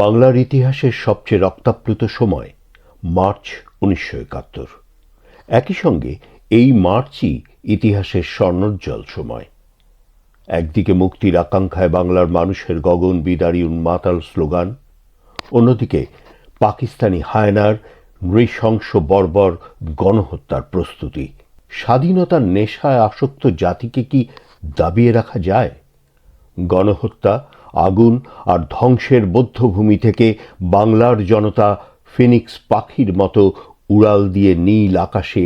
বাংলার ইতিহাসের সবচেয়ে রক্তাপ্লুত সময় মার্চ ১৯৭১। একই সঙ্গে এই মার্চই ইতিহাসের স্বর্ণোজ্জ্বল সময়। একদিকে মুক্তির আকাঙ্ক্ষায় বাংলার মানুষের গগনবিদারী উন্মাতাল স্লোগান, অন্যদিকে পাকিস্তানি হায়নার নৃশংস বর্বর গণহত্যার প্রস্তুতি। স্বাধীনতার নেশায় আসক্ত জাতিকে কি দাবিয়ে রাখা যায়? গণহত্যা, আগুন আর ধ্বংসের বধ্যভূমি থেকে বাংলার জনতা ফিনিক্স পাখির মতো উড়াল দিয়ে নীল আকাশে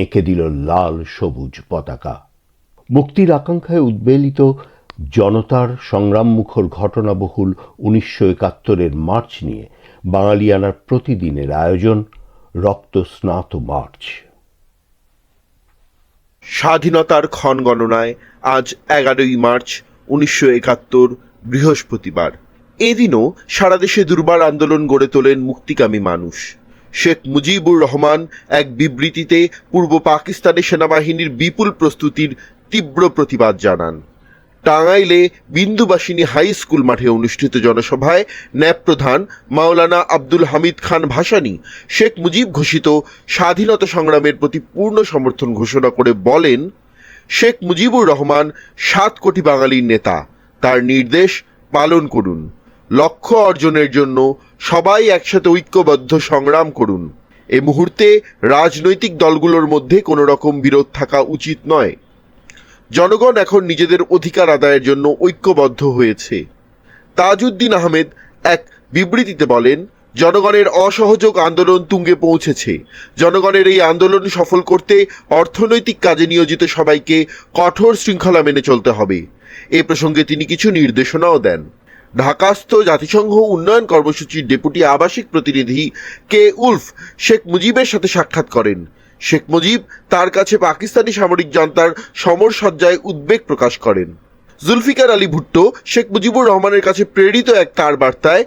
এঁকে দিল লাল সবুজ পতাকা। মুক্তির আকাঙ্ক্ষায় উদ্বেলিত জনতার সংগ্রামমুখর ঘটনাবহুল ১৯৭১-এর মার্চ নিয়ে বাঙালিয়ানার প্রতিদিনের আয়োজন রক্তস্নাত মার্চ। স্বাধীনতার ক্ষণ গণনায় আজ ১১ই মার্চ ১৯৭১ বৃহস্পতিবার। এদিনও সারা দেশে দুর্বার আন্দোলন গড়ে তোলেন মুক্তিকামী মানুষ। শেখ মুজিবুর রহমান এক বিবৃতিতে পূর্ব পাকিস্তানি সেনাবাহিনীর বিপুল প্রস্তুতির তীব্র প্রতিবাদ জানান। টাঙ্গাইলে বিন্দুবাসিনী হাই স্কুল মাঠে অনুষ্ঠিত জনসভায় ন্যাপ প্রধান মাওলানা আব্দুল হামিদ খান ভাসানী শেখ মুজিব ঘোষিত স্বাধীনতা সংগ্রামের প্রতি পূর্ণ সমর্থন ঘোষণা করে বলেন, শেখ মুজিবুর রহমান ৭ কোটি বাঙালির নেতা, তার নির্দেশ পালন করুন। লক্ষ্য অর্জনের জন্য সবাই একসাথে ঐক্যবদ্ধ সংগ্রাম করুন। এ মুহূর্তে রাজনৈতিক দলগুলোর মধ্যে কোনো রকম বিরোধ থাকা উচিত নয়। জনগণ এখন নিজেদের অধিকার আদায়ের জন্য ঐক্যবদ্ধ হয়েছে। তাজউদ্দিন আহমেদ এক বিবৃতিতে বলেন, জনগণের অসহযোগ আন্দোলন তুঙ্গে পৌঁছেছে। জনগণের এই আন্দোলন সফল করতে অর্থনৈতিক কাজে নিয়োজিত সবাইকে কঠোর শৃঙ্খলা মেনে চলতে হবে। এ প্রসঙ্গে তিনি কিছু নির্দেশনাও দেন। ঢাকাস্থ জাতিসংঘ উন্নয়ন কর্মসূচির ডেপুটি আবাসিক প্রতিনিধি কে উলফ শেখ মুজিবের সাথে সাক্ষাৎ করেন। শেখ মুজিব তার কাছে পাকিস্তানি সামরিক জনতার সমরসজ্জায় উদ্বেগ প্রকাশ করেন। জুলফিকার আলী ভুট্টো শেখ মুজিবুর রহমানের কাছে প্রেরিত এক তার বার্তায়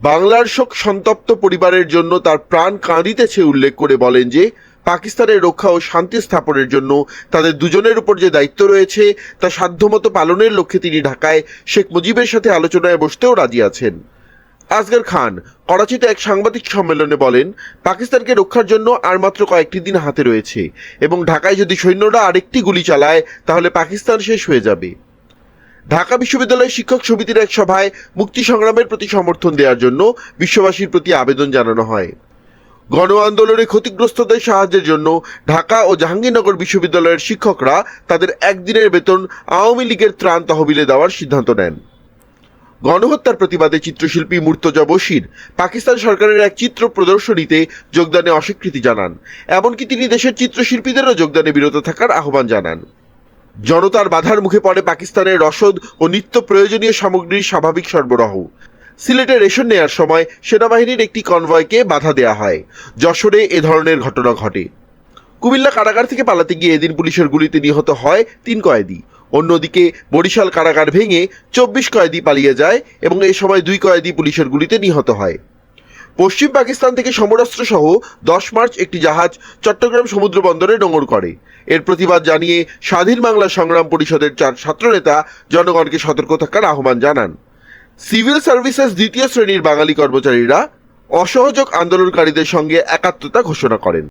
বাংলার শোক সন্তপ্ত পরিবারের জন্য তার প্রাণ কাঁদিতেছে উল্লেখ করে বলেন যে পাকিস্তানের রক্ষা ও শান্তি স্থাপনের জন্য তাদের দুজনের উপর যে দায়িত্ব রয়েছে তা সাধ্যমতো পালনের লক্ষ্যে তিনি ঢাকায় শেখ মুজিবের সাথে আলোচনায় বসতেও রাজি আছেন। আসগর খান করাচিতে এক সাংবাদিক সম্মেলনে বলেন, পাকিস্তানকে রক্ষার জন্য আর মাত্র কয়েকটি দিন হাতে রয়েছে এবং ঢাকায় যদি সৈন্যরা আরেকটি গুলি চালায় তাহলে পাকিস্তান শেষ হয়ে যাবে। ঢাকা বিশ্ববিদ্যালয় শিক্ষক সমিতির এক সভায় মুক্তি সংগ্রামের প্রতি সমর্থন দেওয়ার জন্য বিশ্ববাসীর প্রতি আবেদন জানানো হয়। গণ আন্দোলনে ক্ষতিগ্রস্তদের সাহায্যের জন্য ঢাকা ও জাহাঙ্গীরনগর বিশ্ববিদ্যালয়ের শিক্ষকরা তাদের একদিনের বেতন আওয়ামী লীগের ত্রাণ তহবিলে দেওয়ার সিদ্ধান্ত নেন। গণহত্যার প্রতিবাদে চিত্রশিল্পী মুর্তজা বশির পাকিস্তান সরকারের এক চিত্র প্রদর্শনীতে যোগদানে অস্বীকৃতি জানান। এমনকি তিনি দেশের চিত্রশিল্পীদেরও যোগদানে বিরত থাকার আহ্বান জানান। জনতার বাধার মুখে পড়ে পাকিস্তানের রসদ ও নিত্য প্রয়োজনীয় সামগ্রীর স্বাভাবিক সরবরাহ। সিলেটে রেশন নেয়ার সময় সেনাবাহিনীর একটি কনভয়কে বাধা দেয়া হয়। যশোরে এ ধরনের ঘটনা ঘটে। কুমিল্লা কারাগার থেকে পালাতে গিয়ে এদিন পুলিশের গুলিতে নিহত হয় 3 কয়েদি। অন্যদিকে বরিশাল কারাগার ভেঙে 24 কয়েদি পালিয়ে যায় এবং এই সময় 2 কয়েদি পুলিশের গুলিতে নিহত হয়। পশ্চিম পাকিস্তান থেকে সমরাস্ত্র সহ 10 মার্চ একটি জাহাজ চট্টগ্রাম সমুদ্র বন্দরে নোঙর করে। এর প্রতিবাদ জানিয়ে স্বাধীন বাংলা সংগ্রাম পরিষদের 4 ছাত্রনেতা জনগণকে সতর্ক থাকার আহ্বান জানান। সিভিল সার্ভিসেস 2য় শ্রেণীর বাঙালি কর্মচারীরা অসহযোগ আন্দোলনকারীদের সঙ্গে একাত্মতা ঘোষণা করেন।